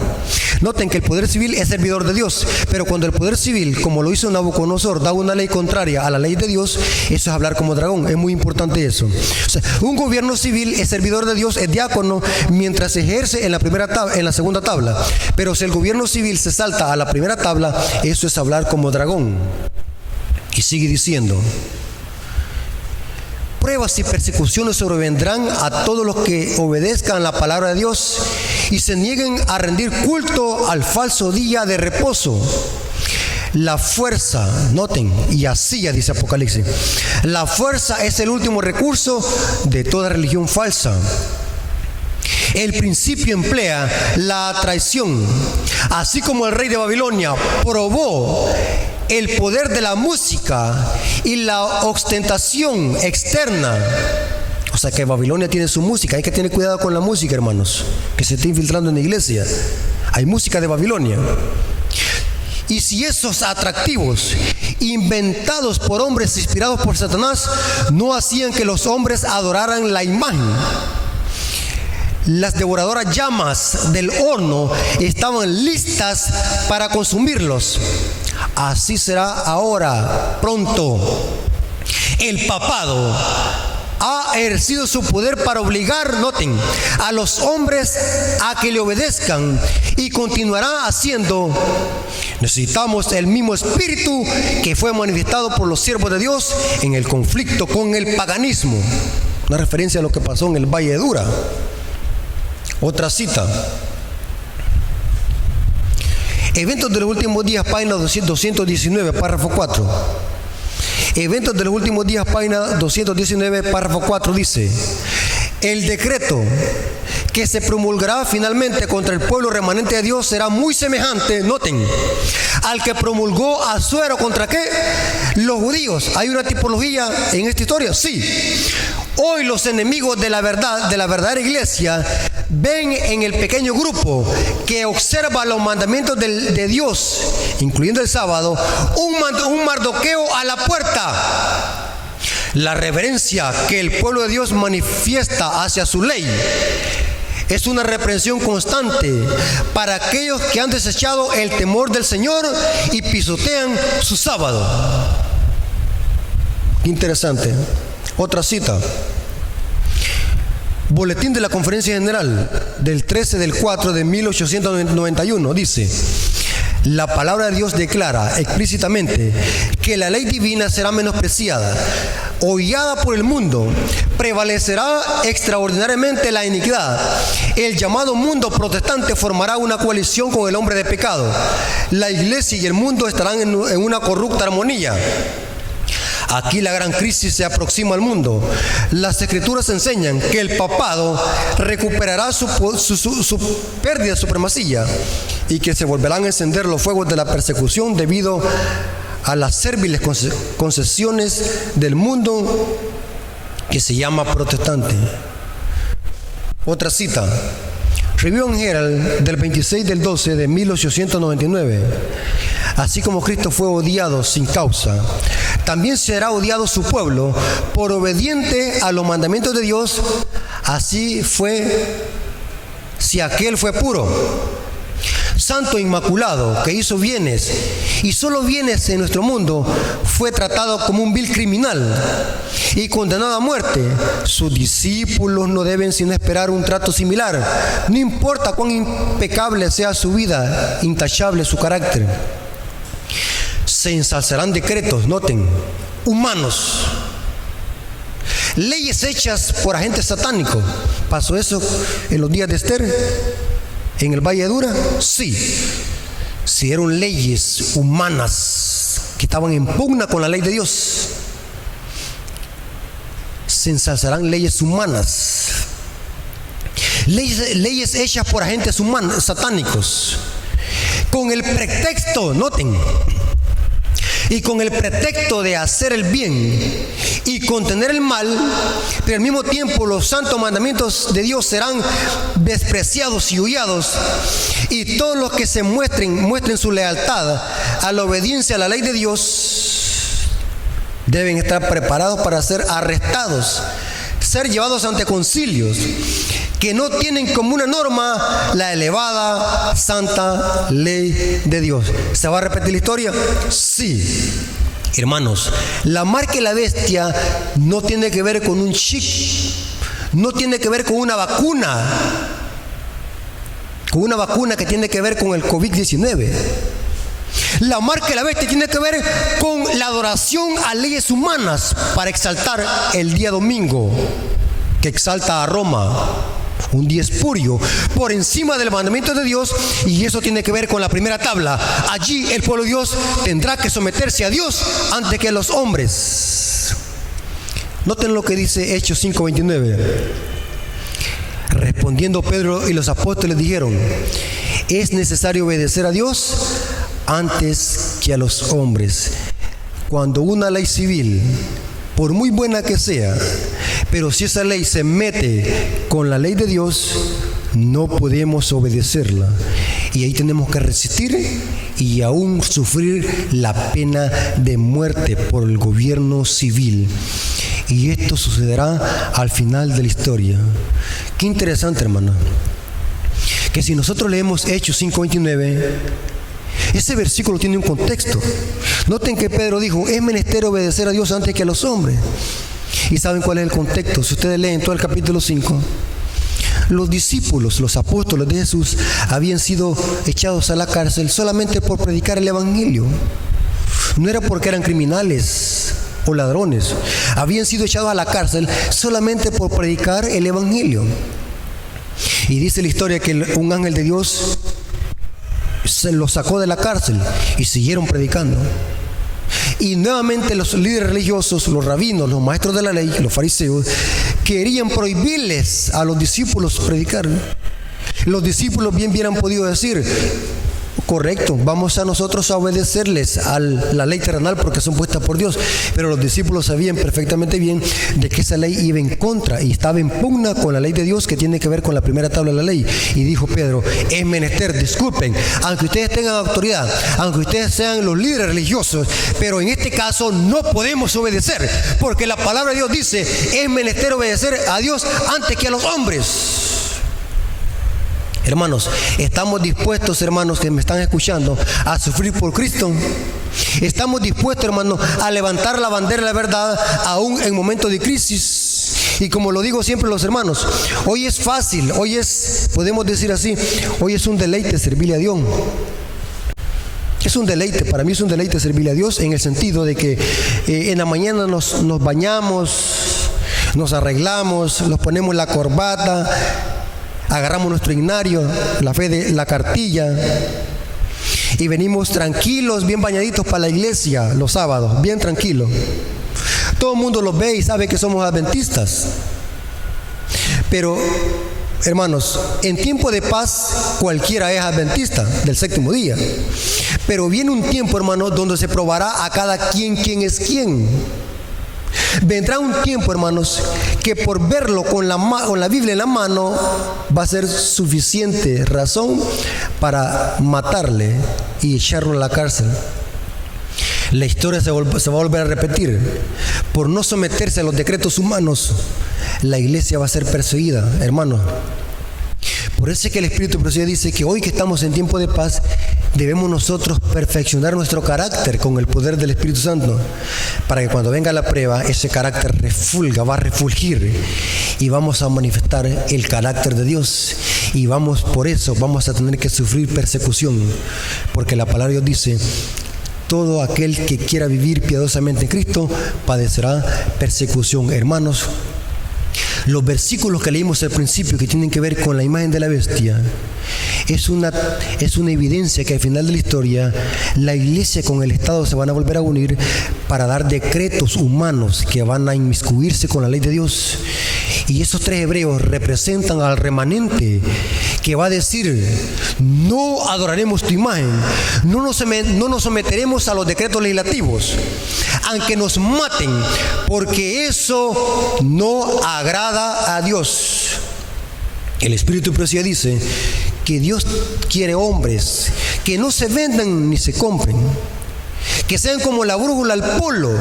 Noten que el poder civil es servidor de Dios, pero cuando el poder civil, como lo hizo Nabucodonosor, da una ley contraria a la ley de Dios, eso es hablar como dragón. Es muy importante eso. O sea, un gobierno civil es servidor de Dios, es diácono, mientras ejerce en la segunda tabla. Pero si el gobierno civil se salta a la primera tabla, eso es hablar como dragón. Y sigue diciendo: pruebas y persecuciones sobrevendrán a todos los que obedezcan la palabra de Dios y se nieguen a rendir culto al falso día de reposo. La fuerza, noten, y así ya dice Apocalipsis, la fuerza es el último recurso de toda religión falsa. El principio emplea la traición, así como el rey de Babilonia probó el poder de la música y la ostentación externa. O sea que Babilonia tiene su música. Hay que tener cuidado con la música, hermanos, que se está infiltrando en la iglesia. Hay música de Babilonia. Y si esos atractivos inventados por hombres inspirados por Satanás no hacían que los hombres adoraran la imagen, las devoradoras llamas del horno estaban listas para consumirlos. Así será ahora, pronto. El papado ha ejercido su poder para obligar, noten, a los hombres a que le obedezcan y continuará haciendo. Necesitamos el mismo espíritu que fue manifestado por los siervos de Dios en el conflicto con el paganismo. Una referencia a lo que pasó en el Valle de Dura. Otra cita. Eventos de los últimos días, página 219, párrafo 4. Eventos de los últimos días, página 219, párrafo 4 dice: el decreto que se promulgará finalmente contra el pueblo remanente de Dios será muy semejante, noten, al que promulgó Asuero contra ¿qué? Los judíos. ¿Hay una tipología en esta historia? Sí. Hoy los enemigos de la verdad, de la verdadera iglesia, ven en el pequeño grupo que observa los mandamientos de Dios, incluyendo el sábado, un Mardoqueo a la puerta. La reverencia que el pueblo de Dios manifiesta hacia su ley es una reprensión constante para aquellos que han desechado el temor del Señor y pisotean su sábado. Interesante. Otra cita. Boletín de la Conferencia General del 13/4 de 1891 dice: la palabra de Dios declara explícitamente que la ley divina será menospreciada, odiada por el mundo, prevalecerá extraordinariamente la iniquidad. El llamado mundo protestante formará una coalición con el hombre de pecado. La iglesia y el mundo estarán en una corrupta armonía. Aquí la gran crisis se aproxima al mundo. Las escrituras enseñan que el papado recuperará su pérdida de supremacía y que se volverán a encender los fuegos de la persecución debido a las serviles concesiones del mundo que se llama protestante. Otra cita. Review and Herald del 26/12 de 1899. Así como Cristo fue odiado sin causa, también será odiado su pueblo por obediente a los mandamientos de Dios. Así fue si aquel fue puro, santo e inmaculado, que hizo bienes y solo bienes en nuestro mundo, fue tratado como un vil criminal y condenado a muerte. Sus discípulos no deben sino esperar un trato similar, no importa cuán impecable sea su vida, intachable su carácter. Se ensalzarán decretos, noten, humanos, leyes hechas por agentes satánicos. ¿Pasó eso en los días de Esther, en el Valle de Dura? Sí. Si eran leyes humanas que estaban en pugna con la ley de Dios, se ensalzarán leyes humanas, leyes hechas por agentes humanos, satánicos, con el pretexto, noten, y con el pretexto de hacer el bien y contener el mal, pero al mismo tiempo los santos mandamientos de Dios serán despreciados y huillados, y todos los que se muestren su lealtad a la obediencia a la ley de Dios Deben estar preparados para ser arrestados, ser llevados ante concilios que no tienen como una norma la elevada, santa ley de Dios. ¿Se va a repetir la historia? Sí. Hermanos, la marca de la bestia no tiene que ver con un chip, no tiene que ver con una vacuna que tiene que ver con el COVID-19. La marca de la bestia tiene que ver con la adoración a leyes humanas para exaltar el día domingo, que exalta a Roma, un día espurio, por encima del mandamiento de Dios, y eso tiene que ver con la primera tabla. Allí el pueblo de Dios tendrá que someterse a Dios antes que a los hombres. Noten lo que dice Hechos 5:29. Respondiendo Pedro y los apóstoles dijeron: es necesario obedecer a Dios antes que a los hombres. Cuando una ley civil, por muy buena que sea, pero si esa ley se mete con la ley de Dios, no podemos obedecerla. Y ahí tenemos que resistir y aún sufrir la pena de muerte por el gobierno civil. Y esto sucederá al final de la historia. Qué interesante, hermano, que si nosotros leemos Hechos 5:29, ese versículo tiene un contexto. Noten que Pedro dijo: es menester obedecer a Dios antes que a los hombres. ¿Y saben cuál es el contexto? Si ustedes leen todo el capítulo 5, los discípulos, los apóstoles de Jesús, habían sido echados a la cárcel solamente por predicar el evangelio. No era porque eran criminales o ladrones. Habían sido echados a la cárcel solamente por predicar el evangelio. Y dice la historia que un ángel de Dios se los sacó de la cárcel y siguieron predicando. Y nuevamente los líderes religiosos, los rabinos, los maestros de la ley, los fariseos, querían prohibirles a los discípulos predicar. Los discípulos bien hubieran podido decir: correcto, vamos a nosotros a obedecerles a la ley terrenal porque son puestas por Dios. Pero los discípulos sabían perfectamente bien de que esa ley iba en contra y estaba en pugna con la ley de Dios, que tiene que ver con la primera tabla de la ley. Y dijo Pedro: es menester, disculpen, aunque ustedes tengan autoridad, aunque ustedes sean los líderes religiosos, pero en este caso no podemos obedecer, porque la palabra de Dios dice: es menester obedecer a Dios antes que a los hombres. Hermanos, ¿estamos dispuestos, hermanos que me están escuchando, a sufrir por Cristo? ¿Estamos dispuestos, hermanos, a levantar la bandera de la verdad aún en momentos de crisis? Y como lo digo siempre los hermanos, hoy es fácil, hoy es, podemos decir así, hoy es un deleite servirle a Dios. Es un deleite, para mí es un deleite servirle a Dios, en el sentido de que en la mañana nos bañamos, nos arreglamos, nos ponemos la corbata, agarramos nuestro himnario, la fe de la cartilla, y venimos tranquilos, bien bañaditos para la iglesia los sábados, bien tranquilos. Todo el mundo los ve y sabe que somos adventistas. Pero, hermanos, en tiempo de paz cualquiera es adventista del séptimo día. Pero viene un tiempo, hermanos, donde se probará a cada quien quién es quién. Vendrá un tiempo, hermanos, que por verlo con la Biblia en la mano va a ser suficiente razón para matarle y echarlo a la cárcel. La historia se va a volver a repetir. Por no someterse a los decretos humanos, la iglesia va a ser perseguida, hermanos. Por eso es que el Espíritu Profecía dice que hoy que estamos en tiempo de paz, debemos nosotros perfeccionar nuestro carácter con el poder del Espíritu Santo, para que cuando venga la prueba, ese carácter va a refulgir y vamos a manifestar el carácter de Dios. Y por eso vamos a tener que sufrir persecución, porque la palabra de Dios dice: todo aquel que quiera vivir piadosamente en Cristo padecerá persecución. Hermanos, los versículos que leímos al principio, que tienen que ver con la imagen de la bestia, es una evidencia que al final de la historia la iglesia con el Estado se van a volver a unir para dar decretos humanos que van a inmiscuirse con la ley de Dios. Y esos tres hebreos representan al remanente que va a decir: no adoraremos tu imagen, no nos someteremos a los decretos legislativos, aunque nos maten, porque eso no agrada a Dios. El Espíritu de Profecía dice que Dios quiere hombres que no se vendan ni se compren, que sean como la brújula al polo,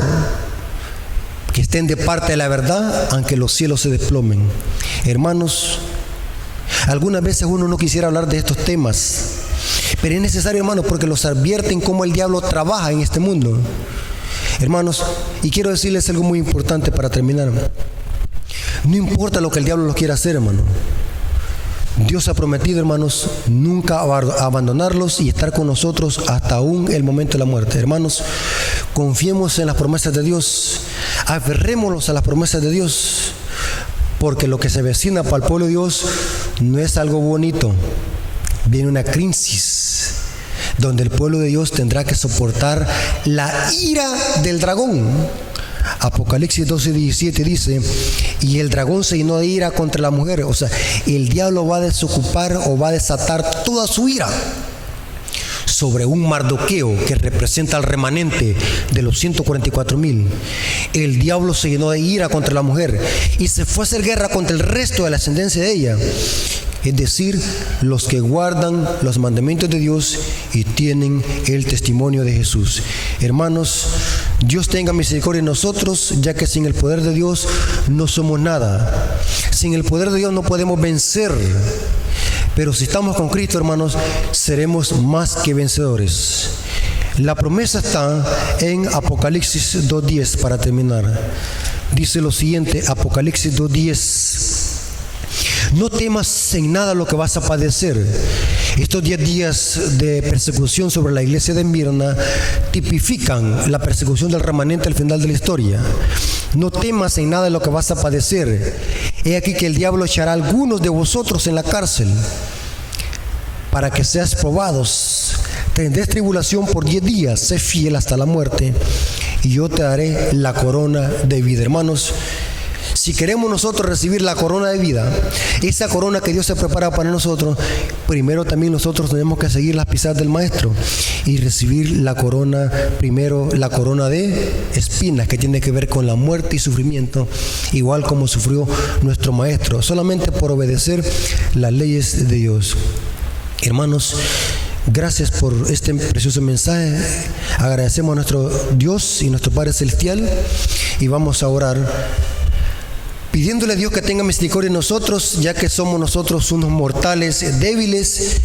que estén de parte de la verdad, aunque los cielos se desplomen. Hermanos, algunas veces uno no quisiera hablar de estos temas, pero es necesario, hermanos, porque los advierten cómo el diablo trabaja en este mundo. Hermanos, y quiero decirles algo muy importante para terminar. No importa lo que el diablo los quiera hacer, hermano. Dios ha prometido, hermanos, nunca abandonarlos y estar con nosotros hasta aún el momento de la muerte. Hermanos, confiemos en las promesas de Dios, aferrémonos a las promesas de Dios, porque lo que se avecina para el pueblo de Dios no es algo bonito. Viene una crisis donde el pueblo de Dios tendrá que soportar la ira del dragón. Apocalipsis 12:17 dice: y el dragón se llenó de ira contra la mujer. O sea, el diablo va a desocupar o va a desatar toda su ira sobre un Mardoqueo que representa al remanente de los 144,000. El diablo se llenó de ira contra la mujer y se fue a hacer guerra contra el resto de la ascendencia de ella, es decir, los que guardan los mandamientos de Dios y tienen el testimonio de Jesús. Hermanos, Dios tenga misericordia de nosotros, ya que sin el poder de Dios no somos nada. Sin el poder de Dios no podemos vencer. Pero si estamos con Cristo, hermanos, seremos más que vencedores. La promesa está en Apocalipsis 2:10 para terminar. Dice lo siguiente, Apocalipsis 2:10. No temas en nada lo que vas a padecer. Estos 10 días de persecución sobre la iglesia de Esmirna tipifican la persecución del remanente al final de la historia. No temas en nada de lo que vas a padecer. He aquí que el diablo echará a algunos de vosotros en la cárcel para que seas probados. Tendréis tribulación por 10 días. Sé fiel hasta la muerte y yo te daré la corona de vida. Hermanos, si queremos nosotros recibir la corona de vida, esa corona que Dios se prepara para nosotros, primero también nosotros tenemos que seguir las pisadas del Maestro y recibir la corona, primero la corona de espinas, que tiene que ver con la muerte y sufrimiento, igual como sufrió nuestro Maestro, solamente por obedecer las leyes de Dios. Hermanos, gracias por este precioso mensaje. Agradecemos a nuestro Dios y nuestro Padre Celestial y vamos a orar pidiéndole a Dios que tenga misericordia de nosotros, ya que somos nosotros unos mortales débiles,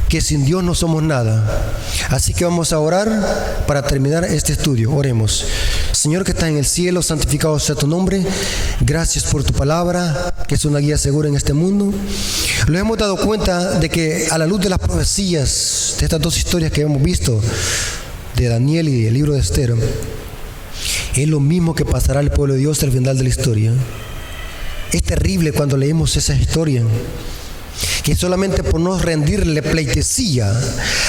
que sin Dios no somos nada. Así que vamos a orar para terminar este estudio. Oremos. Señor que estás en el cielo, santificado sea tu nombre. Gracias por tu palabra, que es una guía segura en este mundo. Nos hemos dado cuenta de que a la luz de las profecías, de estas dos historias que hemos visto, de Daniel y del libro de Esther, es lo mismo que pasará al pueblo de Dios al final de la historia. Es terrible cuando leemos esa historia, que solamente por no rendirle pleitesía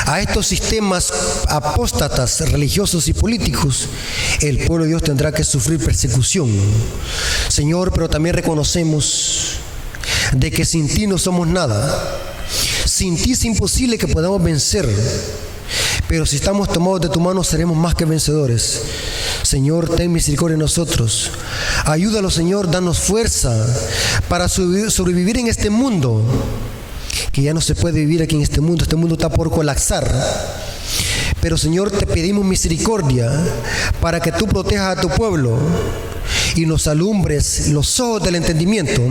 a estos sistemas apóstatas religiosos y políticos, el pueblo de Dios tendrá que sufrir persecución. Señor, pero también reconocemos de que sin ti no somos nada. Sin ti es imposible que podamos vencer. Pero si estamos tomados de tu mano, seremos más que vencedores. Señor, ten misericordia de nosotros. Ayúdalo, Señor, danos fuerza para sobrevivir en este mundo, que ya no se puede vivir aquí en este mundo. Este mundo está por colapsar. Pero, Señor, te pedimos misericordia para que tú protejas a tu pueblo y nos alumbres los ojos del entendimiento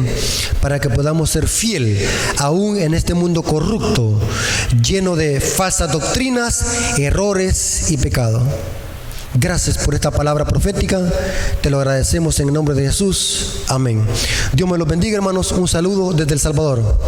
para que podamos ser fiel aún en este mundo corrupto, lleno de falsas doctrinas, errores y pecado. Gracias por esta palabra profética, te lo agradecemos en el nombre de Jesús. Amén. Dios me los bendiga, hermanos. Un saludo desde El Salvador.